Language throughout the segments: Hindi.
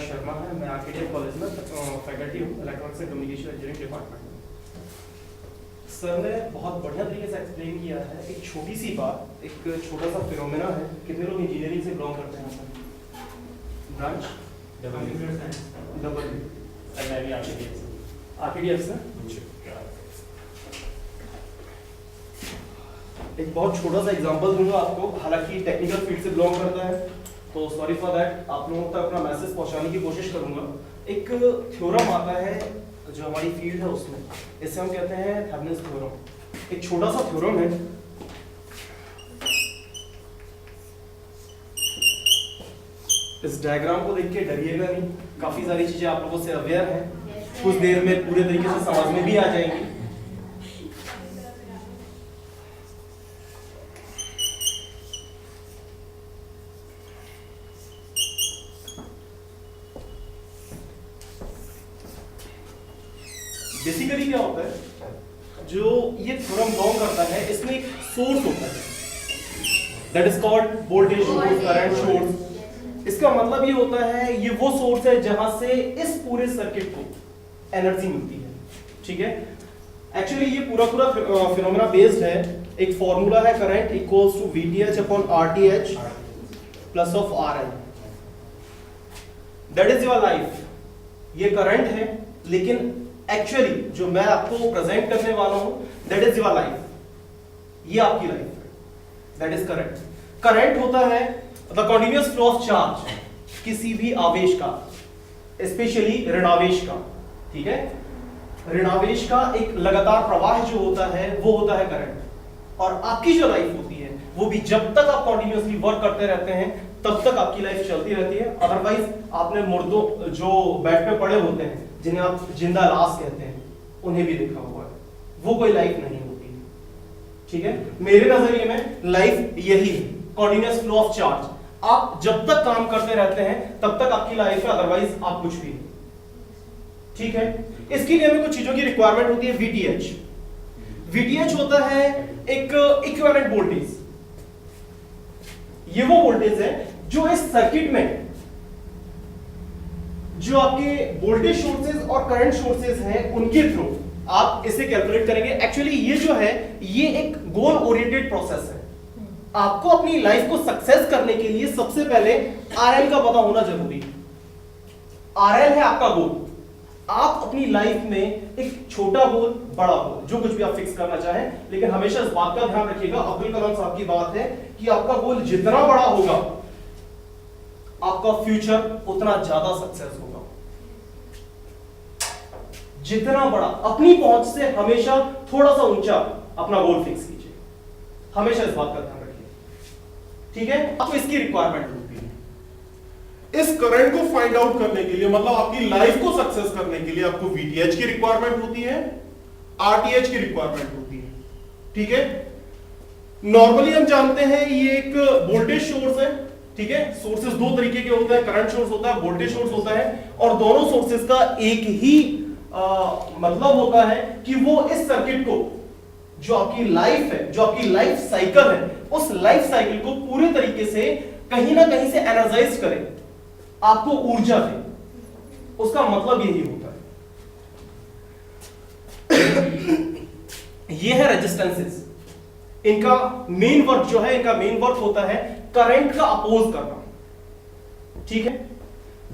शर्मा है। मैं आरकेटीएफ कॉलेज में फैकल्टी हूँ electronics and communication engineering department में। सर ने बहुत बढ़िया तरीके से एक्सप्लेन किया है। एक छोटी सी बात, एक छोटा सा फिनोमेना है। कितने लोग इंजीनियरिंग से बिलोंग करते हैं sir? Branch computer science double मैं भी आरकेटीएफ से। एक बहुत छोटा सा एग्जांपल दूंगा आपको, हालांकि टेक्निकल फील्ड से बिलोंग करता है तो सॉरी फॉर दैट, आप लोगों तक अपना मैसेज पहुंचाने की कोशिश करूंगा। एक थ्योरम आता है जो हमारी फील्ड है उसमें, इसे हम कहते हैं थेवेनिन्स थ्योरम। एक छोटा सा थ्योरम है। इस डायग्राम को देख के डरिएगा नहीं, काफी सारी चीजें आप लोगों से अवेयर हैं, कुछ देर में पूरे तरीके से समझ में भी आ जाएंगी। बेसिकली क्या होता है, जो ये थ्योरम बिलोंग करता है, इसमें एक सोर्स होता है that is called voltage source, current source. इसका मतलब ये होता है, ये वो सोर्स है जहां से इस पूरे सर्किट को एनर्जी मिलती है। ठीक है, एक्चुअली ये पूरा फिनोमेना बेस्ड है। एक फॉर्मूला है, current equals to VTH upon RTH plus of RL। That is your life. ये करंट है, लेकिन एक्चुअली जो मैं आपको प्रेजेंट करने वाला हूं दैट इज योर लाइफ। ये आपकी लाइफ है, दैट इज करंट। करंट होता है the continuous flow of charge, किसी भी आवेश का, स्पेशली ऋणावेश का। ठीक है, ऋणावेश का एक लगातार प्रवाह जो होता है वो होता है करंट। और आपकी जो लाइफ होती है वो भी जब तक आप कंटिन्यूअसली वर्क करते रहते हैं तब तक आपकी लाइफ चलती रहती है। अदरवाइज आपने मुर्दों जो बेड पे पड़े होते हैं, जिन्हें आप जिंदा लाश कहते हैं, उन्हें भी देखा हुआ है, वो कोई लाइफ नहीं होती। ठीक है, मेरे नजरिए में लाइफ यही है, कंटीन्यूअस फ्लो ऑफ चार्ज। आप जब तक काम करते रहते हैं तब तक आपकी लाइफ है, अदरवाइज आप कुछ भी नहीं। ठीक है, इसके लिए हमें कुछ चीजों की रिक्वायरमेंट होती है। VTH, VTH होता है एक इक्विवेलेंट वोल्टेज। ये वो वोल्टेज है जो इस सर्किट में जो आपके वोल्टेज सोर्सेज और करंट सोर्सेज हैं उनके थ्रू आप इसे कैलकुलेट करेंगे। एक्चुअली ये जो है ये एक गोल ओरिएंटेड प्रोसेस है। आपको अपनी लाइफ को सक्सेस करने के लिए सबसे पहले RL का पता होना जरूरी है। RL है आपका गोल। आप अपनी लाइफ में एक छोटा गोल, बड़ा गोल, जो कुछ भी आप फिक्स करना चाहें, लेकिन हमेशा इस बात का ध्यान रखिएगा, अब्दुल कलाम साहब की बात है कि आपका गोल जितना बड़ा होगा आपका फ्यूचर उतना ज्यादा सक्सेस होगा। जितना बड़ा, अपनी पहुंच से हमेशा थोड़ा सा ऊंचा अपना गोल फिक्स कीजिए, हमेशा इस बात का ध्यान रखिए। ठीक है, आपको इसकी रिक्वायरमेंट होती है। इस करंट को फाइंड आउट करने के लिए, मतलब आपकी लाइफ को सक्सेस करने के लिए आपको VTH की रिक्वायरमेंट होती है, RTH की रिक्वायरमेंट होती है। ठीक है, नॉर्मली हम जानते हैं ये एक वोल्टेज सोर्स है। ठीक है, सोर्सेस दो तरीके के होते हैं, करंट सोर्स होता है, वोल्टेज सोर्स होता है, और दोनों सोर्सेस का एक ही मतलब होता है कि वो इस सर्किट को, जो आपकी लाइफ है, जो आपकी लाइफ साइकिल है, उस लाइफ साइकिल को पूरे तरीके से कहीं ना कहीं से एनर्जाइज करे, आपको ऊर्जा दे। उसका मतलब यही होता है। ये है रेजिस्टेंसेस। इनका मेन वर्क जो है, इनका मेन वर्क होता है करंट का अपोज करना। ठीक है,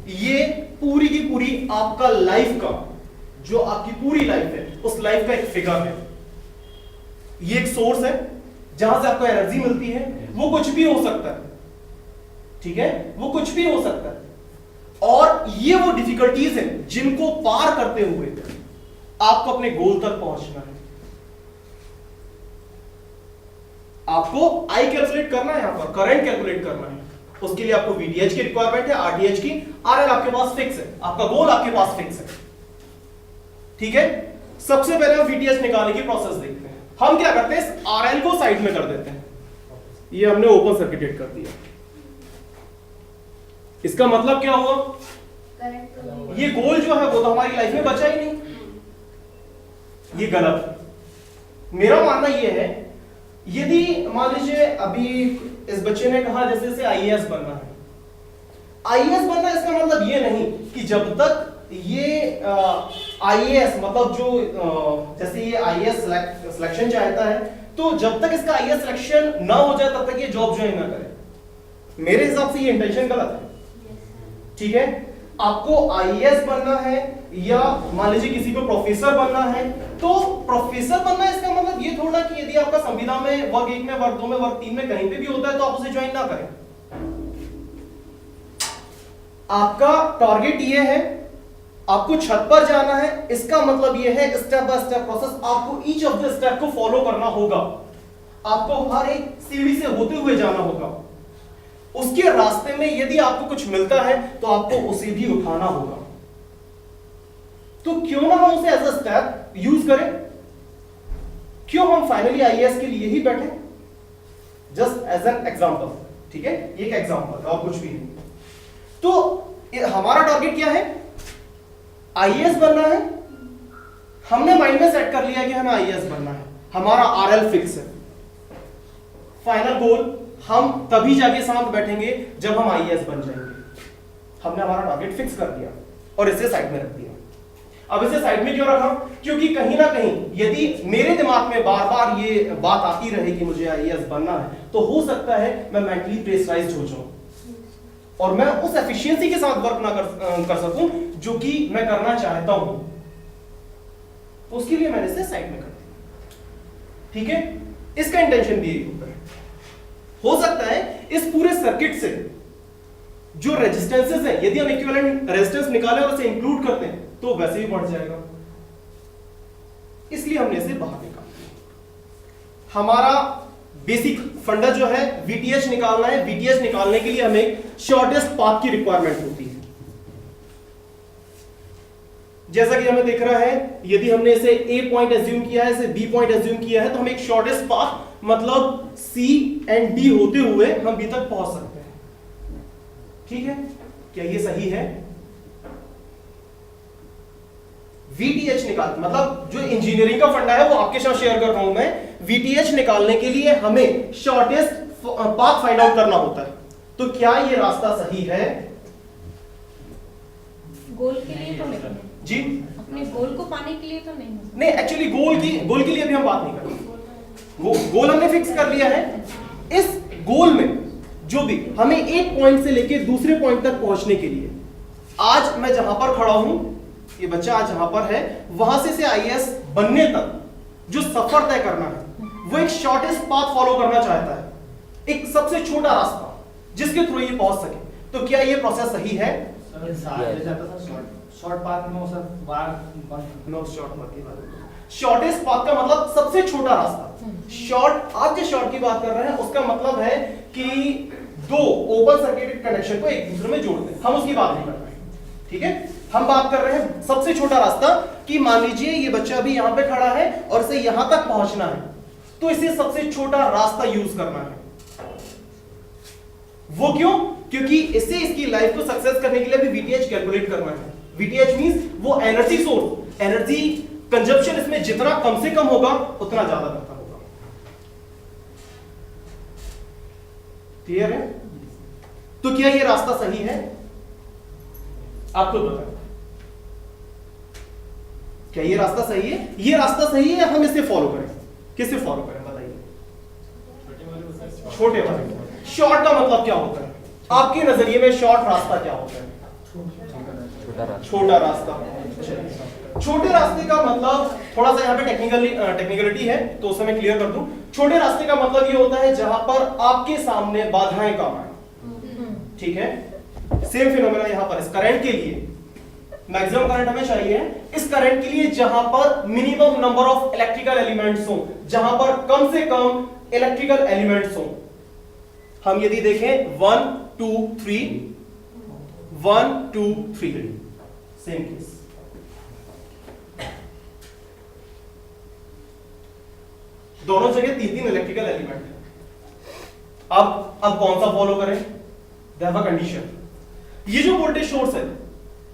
ये पूरी की पूरी आपका लाइफ का, जो आपकी पूरी लाइफ है, उस लाइफ का एक फिगर है। ये एक सोर्स है जहां से आपको एनर्जी मिलती है। वो कुछ भी हो सकता है। ठीक है, वो कुछ भी हो सकता है। और ये वो डिफिकल्टीज हैं जिनको पार करते हुए आपको अपने गोल तक पहुंचना है। आपको आई कैलकुलेट करना है, यहां पर करंट कैलकुलेट करना है। उसके लिए आपको VTH की रिक्वायरमेंट है, RTH की, RL आपके पास फिक्स है, आपका गोल आपके पास फिक्स है। ठीक है, सबसे पहले हम VTH निकालने की प्रोसेस देखते हैं। हम क्या करते हैं, इस RL को साइड में कर देते हैं। ये हमने ओपन सर्किटेड कर दिया। इसका मतलब क्या हुआ, ये गोल जो है वो तो हमारी लाइफ में बचा ही नहीं। ये गलत। मेरा मानना ये है, यदि मान लीजिए अभी इस बच्चे ने कहा जैसे IAS बनना है, आईएएस बनना इसका मतलब ये नहीं कि जब तक ये आईएएस मतलब जो जैसे ये आईएएस सिलेक्शन चाहता है, तो जब तक इसका आईएएस सिलेक्शन ना हो जाए तब तक ये जॉब ज्वाइन ना करे। मेरे हिसाब से ये इंटेंशन गलत है। ठीक है, आपको आईएएस बनना है या मान लीजिए किसी को प्रोफेसर बनना है, तो प्रोफेसर बनना है इसका मतलब ये थोड़ा कि यदि आपका संविदा में वर्ग 1 में, वर्ग 2 में, वर्ग 3 में कहीं पे भी होता है तो आप उसे ज्वाइन ना करें। आपका टारगेट ये है, आपको छत पर जाना है, इसका मतलब ये है स्टेप बाय स्टेप प्रोसेस, आपको ईच ऑफ द स्टेप को फॉलो करना होगा, आपको हर एक सीढ़ी से होते हुए जाना होगा। उसके रास्ते में यदि आपको कुछ मिलता है तो आपको उसे भी उठाना होगा। तो क्यों ना हम उसे एज अ स्टेप यूज करें? क्यों हम फाइनली आईएएस के लिए ही बैठे? जस्ट एज एन एग्जांपल, ठीक है, एक एग्जांपल और कुछ भी नहीं। तो हमारा टारगेट क्या है? आईएएस बनना है। हमने माइंड में सेट कर लिया कि हमें आईएएस बनना है, हमारा आरएल फिक्स है। फाइनल गोल हम तभी जाके साथ बैठेंगे जब हम आईएएस बन जाएंगे। हमने हमारा टारगेट फिक्स कर दिया और इसे साइड में रख दिया। अब इसे साइड में क्यों रखा? क्योंकि कहीं ना कहीं यदि मेरे दिमाग में बार बार ये बात आती रहे कि मुझे आईएएस बनना है, तो हो सकता है मैं मेंटली प्रेशराइज्ड हो जाऊं और मैं उस एफिशिएंसी के साथ वर्क ना कर सकूं जो कि मैं करना चाहता हूं। तो उसके लिए मैंने इसे साइड में कर दिया। ठीक है, इसका इंटेंशन भी यही होता है। हो सकता है इस पूरे सर्किट से जो रेजिस्टेंसेस है, यदि हम इक्विवेलेंट रेजिस्टेंस निकालें और इसे इंक्लूड करते हैं तो वैसे भी बढ़ जाएगा, इसलिए हमने इसे बाहर निकाल दिया। हमारा बेसिक फंडा जो है वीटीएच निकालना है। वीटीएच निकालने के लिए हमें शॉर्टेस्ट पाथ की रिक्वायरमेंट होती है। जैसा कि हमें दिख रहा है, यदि हमने इसे ए पॉइंट एज्यूम किया है, इसे बी पॉइंट एज्यूम किया है, तो हम एक शॉर्टेस्ट पाथ मतलब सी एंड डी होते हुए हम बी तक पहुंच सकते हैं। ठीक है, क्या ये सही है? वीटीएच निकाल मतलब जो इंजीनियरिंग का फंडा है वो आपके साथ शेयर कर रहा हूं मैं। वीटीएच निकालने के लिए हमें शॉर्टेस्ट पाथ फाइंड आउट करना होता है। तो क्या ये रास्ता सही है? गोल के लिए तो नहीं जी, अपने गोल को पाने के लिए तो नहीं। नहीं, एक्चुअली गोल के लिए अभी हम बात नहीं कर रहे। गोल हमने फिक्स कर लिया है। इस गोल में जो भी हमें एक पॉइंट से लेके दूसरे पॉइंट तक पहुंचने के लिए, आज मैं जहां पर खड़ा हूं, ये बच्चा आज जहां पर है, वहां से आईएएस बनने तक जो सफर तय करना है वो एक शॉर्टेस्ट पाथ फॉलो करना चाहता है, एक सबसे छोटा रास्ता जिसके थ्रू ये पहुंच सके। तो क्या ये प्रोसेस सही है? शॉर्ट पाथ में सर बार शॉर्टेस्ट पाथ का मतलब सबसे छोटा रास्ता। शॉर्ट, आप जो शॉर्ट की बात कर रहे हैं उसका मतलब है कि दो ओपन सर्किटेड कनेक्शन को एक दूसरे में जोड़ दें, हम उसकी बात नहीं कर रहे हैं। ठीक है, हम बात कर रहे हैं सबसे छोटा रास्ता कि मान लीजिए ये बच्चा अभी यहां पे खड़ा है और इसे यहां तक पहुंचना है, तो इसे सबसे छोटा रास्ता यूज करना है। वो क्यों? क्योंकि इसे इसकी लाइफ को सक्सेस करने के लिए भी वीटीएच कैलकुलेट करना है। वीटीएच मींस वो एनर्जी सोर्स, एनर्जी कंजप्शन इसमें जितना कम से कम होगा उतना ज्यादा बेहतर होगा। क्लियर है? तो क्या ये रास्ता सही है? आपको बताएं, क्या ये रास्ता सही है? ये रास्ता सही है या हम इसे फॉलो करें? किसे फॉलो करें बताइए? छोटे वाले। शॉर्ट का मतलब क्या होता है आपके नजरिए में? शॉर्ट रास्ता क्या होता है? छोटा रास्ता। छोटे रास्ते का मतलब थोड़ा सा यहाँ पे टेक्निकलिटी है तो उसे मैं क्लियर कर दूं। छोटे रास्ते का मतलब ये होता है जहां पर आपके सामने बाधाएं कम आए। ठीक है, सेम फिनोमेना यहां पर इस करंट के लिए मैक्सिमम करंट हमें चाहिए। इस करंट के लिए जहां पर minimum number of electrical elements हो, जहां पर कम से कम इलेक्ट्रिकल एलिमेंट्स हो। हम यदि देखें 1 2 3 1 2 3 सेम केस। दोनों जगह 3 इलेक्ट्रिकल एलिमेंट है। अब कौन सा फॉलो करें? They have a condition. ये जो वोल्टेज सोर्स है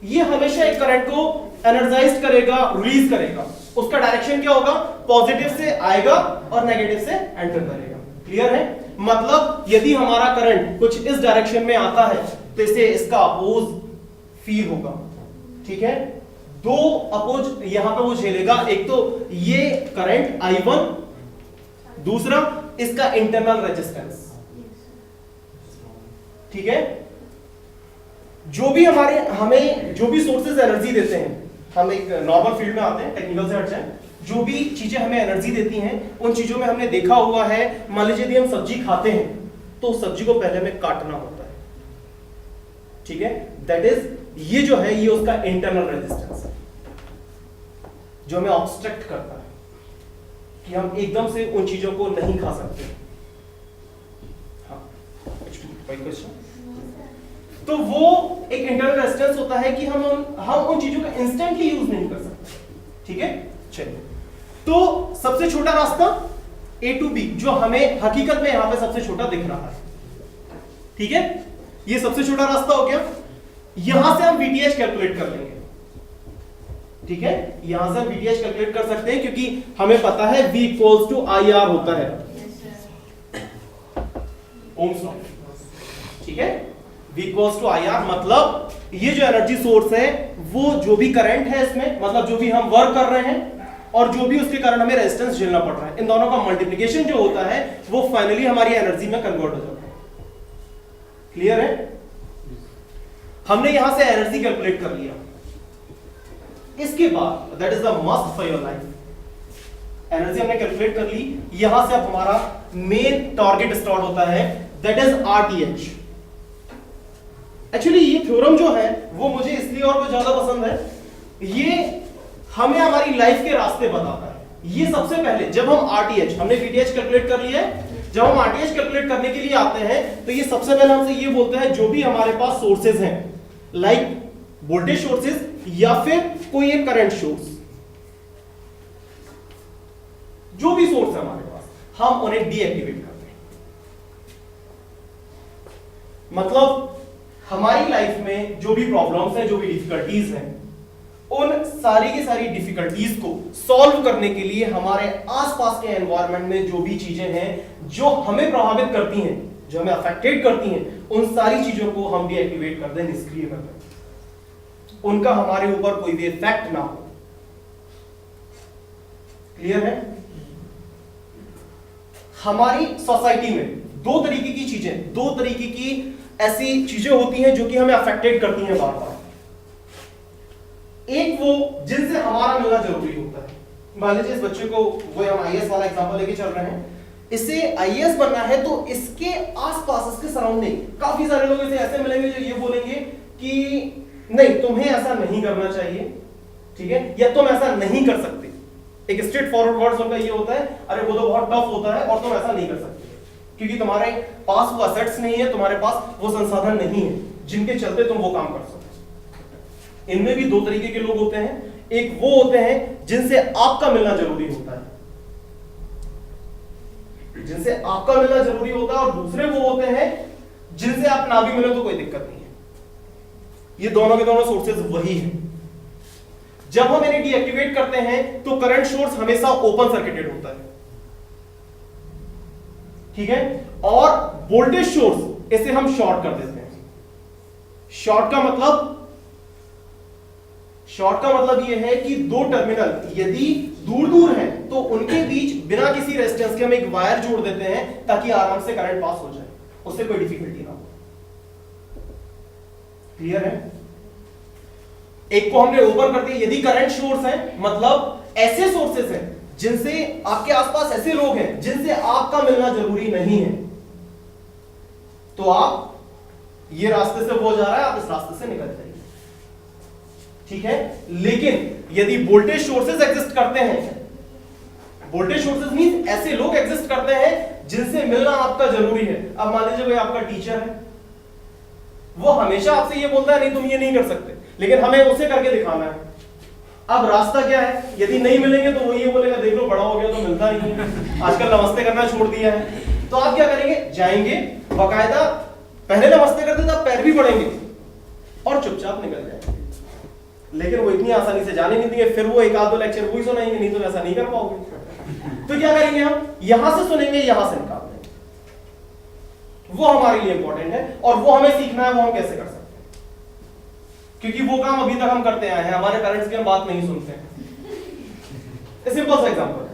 ये हमेशा एक करंट को एनर्जाइज करेगा, रिलीज करेगा। उसका डायरेक्शन क्या होगा? पॉजिटिव से आएगा और नेगेटिव से एंटर करेगा। क्लियर है? मतलब यदि हमारा करंट कुछ इस डायरेक्शन में आता है तो इसे इसका अपोज फील होगा, ठीक है। दो अपोज यहां पे वो झेलेगा, एक तो ये करंट I1, दूसरा इसका इंटरनल रेजिस्टेंस, ठीक है। जो भी हमें जो भी सोर्सेज एनर्जी देते हैं, हम एक नॉर्मल फील्ड में आते हैं, टेक्निकल से हट जाए, जो भी चीजें हमें एनर्जी देती हैं उन चीजों में हमने देखा हुआ है, मान लीजिए यदि हम सब्जी खाते हैं तो सब्जी को पहले हमें काटना होता है, ठीक है। दैट इज ये जो है ये उसका इंटरनल रेजिस्टेंस है जो हमें ऑब्स्ट्रक्ट करता है कि हम एकदम से उन चीजों को नहीं खा सकते। हाँ, कोई क्वेश्चन? तो वो एक इंटरनल रेजिस्टेंस होता है कि हम उन चीजों का इंस्टेंटली यूज नहीं कर सकते, ठीक है। चलिए, तो सबसे छोटा रास्ता A to B जो हमें हकीकत में यहां पे सबसे छोटा दिख रहा है, ठीक है। ये सबसे छोटा रास्ता हो गया। यहां से हम VTH कैलकुलेट कर लेंगे, ठीक है। यहां से हम VTH कैलकुलेट कर सकते हैं क्योंकि हमें पता है V = IR होता है, ओम्स लॉ, ठीक है। V = IR मतलब ये जो एनर्जी सोर्स है वो जो भी करंट है इसमें, मतलब जो भी हम वर्क कर रहे हैं और जो भी उसके कारण हमें रेजिस्टेंस झेलना पड़ रहा है, इन दोनों का मल्टीप्लिकेशन जो होता है वो फाइनली हमारी एनर्जी में कन्वर्ट हो जाता है। क्लियर है? हमने यहां से एनर्जी कैलकुलेट कर लिया। इसके बाद that is the must for your life, energy हमने कैलकुलेट कर ली। यहां से अब हमारा मेन टारगेट स्टार्ट होता है, दैट इज RTH। एक्चुअली ये थ्योरम जो है वो मुझे इसलिए और भी ज्यादा पसंद है, ये हमें हमारी लाइफ के रास्ते बताता है। ये सबसे पहले जब हम RTH, हमने VTH कैलकुलेट कर लिया है, जब हम RTH कैलकुलेट करने के लिए आते हैं तो ये सबसे पहले हमसे ये बोलता है जो भी हमारे पास सोर्सेज हैं, लाइक वोल्टेज सोर्सेज या फिर कोई एक करंट सोर्स, जो भी सोर्स है हमारे पास, हम उन्हें डीएक्टिवेट करते हैं। मतलब हमारी लाइफ में जो भी प्रॉब्लम्स हैं, जो भी डिफिकल्टीज हैं, उन सारी की सारी डिफिकल्टीज को सॉल्व करने के लिए हमारे आसपास के एनवायरनमेंट में जो भी चीजें हैं जो हमें प्रभावित करती हैं, जो हमें अफेक्टेड करती हैं, उन सारी चीजों को हम डीएक्टिवेट कर दें, निष्क्रिय कर दें, उनका हमारे ऊपर कोई भी इफेक्ट ना हो। क्लियर है? हमारी सोसाइटी में दो तरीके की चीजें, दो तरीके की ऐसी चीजें होती हैं जो कि हमें अफेक्टेड करती हैं बार बार। एक वो जिनसे हमारा मिलना जरूरी होता है। मान लीजिए इस बच्चे को, वो हम आईएएस वाला एग्जांपल लेके चल रहे हैं, इसे आईएएस बनना है तो इसके आसपास, इसके सराउंडिंग काफी सारे लोग इसे ऐसे मिलेंगे जो ये बोलेंगे कि नहीं, तुम्हें ऐसा नहीं करना चाहिए, ठीक है, या तुम ऐसा नहीं कर सकते। एक स्ट्रेट फॉरवर्ड वर्ड्स उनका ये होता है, अरे वो तो बहुत टफ होता है और तुम ऐसा नहीं कर सकते क्योंकि तुम्हारे पास वो असेट्स नहीं है, तुम्हारे पास वो संसाधन नहीं है जिनके चलते तुम वो काम कर सको। इनमें भी दो तरीके के लोग होते हैं, एक वो होते हैं जिनसे आपका मिलना जरूरी होता है, जिनसे आपका मिलना जरूरी होता है, और दूसरे वो होते हैं जिनसे आप ना भी मिले तो कोई दिक्कत नहीं है। ये दोनों के दोनों सोर्सेज वही हैं। जब हम इन्हें डीएक्टिवेट करते हैं तो करंट सोर्स हमेशा ओपन सर्किटेड होता है, ठीक है, और वोल्टेज सोर्स इसे हम शॉर्ट कर देते हैं। शॉर्ट का मतलब यह है कि दो टर्मिनल यदि दूर दूर हैं तो उनके बीच बिना किसी रेजिस्टेंस के हम एक वायर जोड़ देते हैं ताकि आराम से करंट पास हो जाए, उससे कोई डिफिकल्टी ना हो। क्लियर है? एक को हमने ओपन कर दिया। यदि करंट सोर्स है मतलब ऐसे सोर्सेस हैं जिनसे आपके आसपास ऐसे लोग हैं जिनसे आपका मिलना जरूरी नहीं है, तो आप ये रास्ते से वो जा रहा है, आप इस रास्ते से निकल जाइए, ठीक है। लेकिन यदि वोल्टेज सोर्सेज एग्जिस्ट करते हैं, वोल्टेज सोर्सेज मींस ऐसे लोग एग्जिस्ट करते हैं जिनसे मिलना आपका जरूरी है। अब मान लीजिए कोई आपका टीचर है, वो हमेशा आपसे ये बोलता है नहीं तुम ये नहीं कर सकते, लेकिन हमें उसे करके दिखाना है। अब रास्ता क्या है? यदि नहीं मिलेंगे तो वो ये बोलेगा देख लो बड़ा हो गया तो मिलता नहीं है, आजकल नमस्ते करना छोड़ दिया है। तो आप क्या करेंगे? जाएंगे, बाकायदा पहले नमस्ते करते तब पैर भी पड़ेंगे और चुपचाप निकल जाएंगे। लेकिन वो इतनी आसानी से जाने नहीं देंगे, फिर वो एक आध दो लेक्चर वही सुनाएंगे, नहीं तो ऐसा नहीं कर पाओगे। तो क्या करेंगे हम? यहां से सुनेंगे, यहां से निकाल देंगे। वो हमारे लिए इंपॉर्टेंट है और वो हमें सीखना है, वो हम कैसे कर सकते हैं, क्योंकि वो काम अभी तक हम करते आए हैं, हमारे पेरेंट्स की हम बात नहीं सुनते हैं। सिंपल सा एग्जांपल,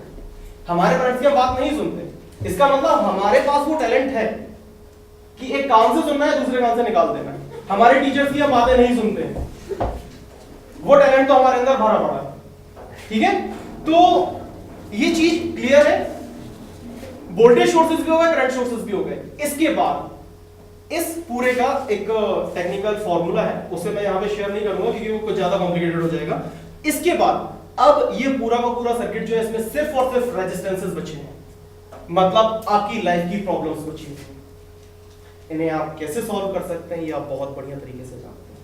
हमारे पेरेंट्स की हम बात नहीं सुनते, इसका मतलब हमारे पास वो टैलेंट है कि एक कान से सुनना है, दूसरे कान से निकाल देना है। हमारे टीचर्स की हम बातें नहीं सुनते हैं, वो टैलेंट तो हमारे अंदर भरा पड़ा है। ठीक है, तो ये चीज क्लियर है। वोल्टेज सोर्सेज भी हो गए, करंट सोर्सेज भी हो गए। इसके बाद इस पूरे का एक टेक्निकल फॉर्मूला है, उसे मैं यहां पे शेयर नहीं करूंगा क्योंकि वो कुछ ज्यादा कॉम्प्लिकेटेड हो जाएगा। इसके बाद अब ये पूरा का पूरा सर्किट जो है, इसमें सिर्फ और सिर्फ रेजिस्टेंसेस बचे हैं, मतलब आपकी लाइफ की प्रॉब्लम्स बची हैं। इन्हें आप कैसे सॉल्व कर सकते हैं ये आप बहुत बढ़िया तरीके से जानते हैं।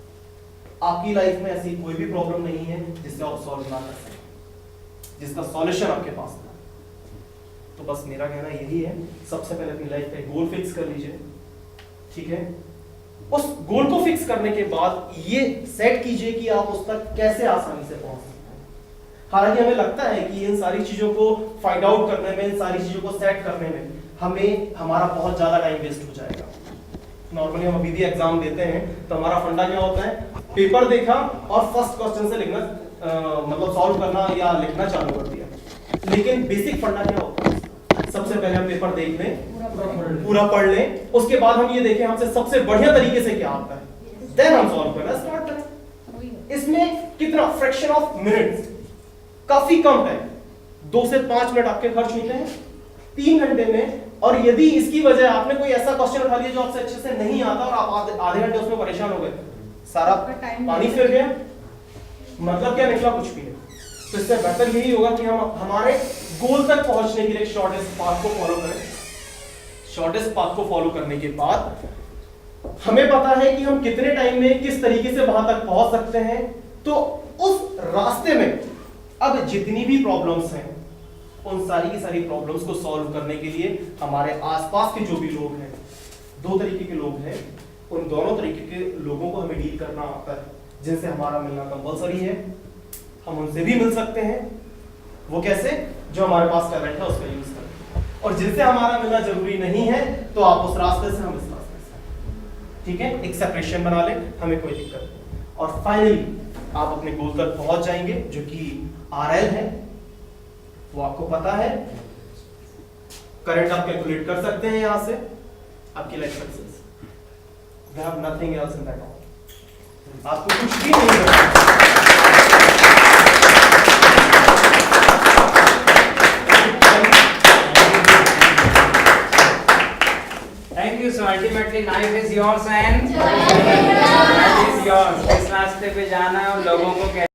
आपकी लाइफ में ऐसी कोई भी प्रॉब्लम नहीं है जिसे आप सॉल्व ना कर सकें, जिसका सॉल्यूशन आपके पास ना। तो बस मेरा कहना यही है, सबसे पहले अपनी लाइफ का एक गोल फिक्स कर लीजिए। ठीक है, उस गोल को फिक्स करने के बाद ये सेट कीजिए कि आप उस तक कैसे आसानी से पहुंच सकते हैं। हालांकि हमें लगता है कि इन सारी चीजों को फाइंड आउट करने में, इन सारी चीजों को सेट करने में हमारा बहुत ज्यादा टाइम वेस्ट हो जाएगा। नॉर्मली हम अभी भी एग्जाम देते हैं तो हमारा फंडा क्या होता है, पेपर देखा और फर्स्ट क्वेश्चन से लिखना मतलब सॉल्व करना या लिखना चालू कर दिया। लेकिन बेसिक फंडा क्या होता है, सबसे पहले हम पेपर देख लें, पूरा पढ़ लें, उसके बाद हम ये देखें हमसे सबसे बढ़िया तरीके से क्या आता है, देन हम सॉल्व करना स्टार्ट करें। इसमें कितना फ्रैक्शन ऑफ मिनट्स, काफी कम है, 2 से 5 मिनट आपके खर्च होते हैं 3 घंटे में। और यदि इसकी वजह आपने कोई ऐसा क्वेश्चन उठा लिया जो आपसे अच्छे से नहीं आता और आप आधे घंटे उसमें परेशान हो गए, सारा पानी फिर गया, मतलब क्या निकला, कुछ भी नहीं। तो इससे बेहतर यही होगा कि हम हमारे गोल तक पहुंचने के लिए शॉर्टेस्ट पाथ को फॉलो करें। शॉर्टेस्ट पाथ को फॉलो करने के बाद हमें पता है कि हम कितने टाइम में किस तरीके से वहां तक पहुंच सकते हैं। तो उस रास्ते में अब जितनी भी प्रॉब्लम्स हैं, उन सारी की सारी प्रॉब्लम्स को सॉल्व करने के लिए हमारे आसपास के जो भी लोग हैं, 2 तरीके के लोग हैं, उन दोनों तरीके के लोगों को हमें डील करना आता है, जिनसे हमारा मिलना कंपलसरी है। हम उनसे भी मिल सकते हैं, वो कैसे, जो हमारे पास टैलेंट है उसका यूज करें। और जिनसे हमारा मिलना जरूरी नहीं है तो आप उस रास्ते से, हम इस रास्ते से। ठीक है, एक सेपरेशन बना लें, हमें कोई दिक्कत नहीं। और फाइनली आप अपने गोल तक पहुंच जाएंगे जो कि RL है, वो आपको पता है। करंट आप कैलकुलेट कर सकते हैं यहां से, आपकी life success. We have nothing else in that all, आपको कुछ भी नहीं करना। Thank you. So ultimately life is yours and life is yours. इस रास्ते पे जाना है और लोगों को